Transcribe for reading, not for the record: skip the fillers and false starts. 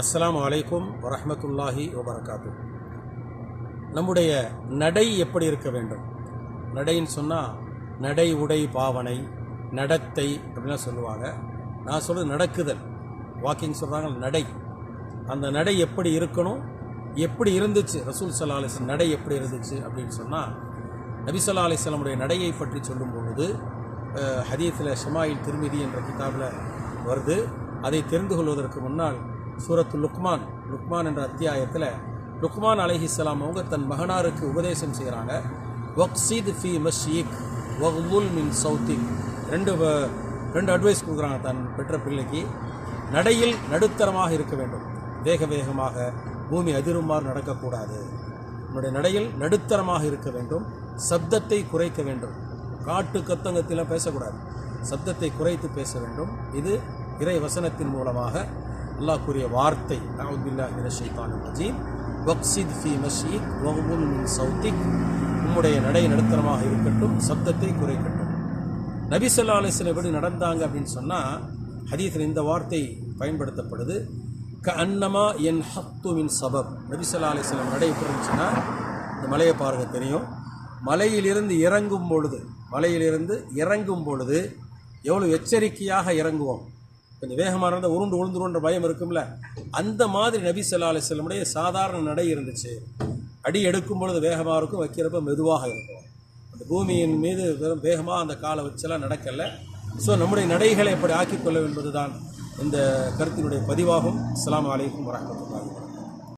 அஸ்ஸலாமு அலைக்கும் வரஹ்மத்துல்லாஹி வபரகாத்துஹு. நம்முடைய நடை எப்படி இருக்க வேண்டும்? நடைன்னு சொன்னால் நடை, உடை, பாவனை, நடத்தை அப்படின்லாம் சொல்லுவாங்க. நான் சொல்கிறது நடக்குதல், வாக்கிங் சொல்கிறாங்க. நடை, அந்த நடை எப்படி இருக்கணும், எப்படி இருந்துச்சு ரசூல் ஸல்லல்லாஹு அலைஹி வஸல்லம் நடை எப்படி இருந்துச்சு அப்படின்னு சொன்னால், நபி ஸல்லல்லாஹு அலைஹி வஸல்லம் நடையை பற்றி சொல்லும் பொழுது ஹதீஸில் ஷமாயில் திர்மிதி என்ற கிதாபில் வருது. அதை தெரிந்து கொள்வதற்கு முன்னால் சூரத்து லுக்மான் என்ற அத்தியாயத்தில் லுக்மான் அலைஹிஸ்ஸலாம் அவங்க தன் மகனாருக்கு உபதேசம் செய்கிறாங்க. வக்ஸித் ஃபி மஷ்யிக் வக்துல் மின் சௌத்திக். ரெண்டு அட்வைஸ் கொடுக்குறாங்க தன் பெற்ற பிள்ளைக்கு. நடையில் நடுத்தரமாக இருக்க வேண்டும், வேகமாக பூமி அதிருமாறு நடக்கக்கூடாது. நம்முடைய நடையில் நடுத்தரமாக இருக்க வேண்டும், சப்தத்தை குறைக்க வேண்டும், காட்டு கத்தங்கத்திலாம் பேசக்கூடாது, சப்தத்தை குறைத்து பேச வேண்டும். இது இறை வசனத்தின் மூலமாக அல்லாஹ் கூறிய வார்த்தை. அஊது பில்லாஹி மினஷ் ஷைத்தானிர் ரஜீம். வக்ஸித் ஃபி மஷ்யிக் வக்துல் மின் சௌத்திக். உம்முடைய நடை நடுத்தரமாக இருக்கட்டும், சப்தத்தை குறைக்கட்டும். நபி ஸல்லல்லாஹு அலைஹி வஸல்லம் எப்படி நடந்தாங்க அப்படின்னு சொன்னால் ஹதீஸில் இந்த வார்த்தை பயன்படுத்தப்படுது. கஅன்னமா யன்ஹத்து மின் சபப். நபி ஸல்லல்லாஹு அலைஹி வஸல்லம் நடை எப்படி இருந்துச்சுன்னா, இந்த மலையை பாருங்க தெரியும், மலையிலிருந்து இறங்கும் பொழுது எவ்வளோ எச்சரிக்கையாக இறங்குவோம். கொஞ்சம் வேகமாக இருந்தால் உருண்டு விழுந்துருன்ற பயம் இருக்கும்ல, அந்த மாதிரி நபி ஸல்லல்லாஹு அலைஹி வஸல்லமுடைய சாதாரண நடை இருந்துச்சு. அடி எடுக்கும் பொழுது வேகமாக இருக்கும், வைக்கிறப்ப மெதுவாக இருக்கும். அந்த பூமியின் மீது வெறும் வேகமாக அந்த காலை வச்செல்லாம் நடக்கலை. ஸோ நம்முடைய நடைகளை எப்படி ஆக்கிக்கொள்ள என்பது தான் இந்த கருத்தினுடைய பதிவாகும். அஸ்ஸலாமு அலைக்கும் வரஹ்மத்துல்லாஹி.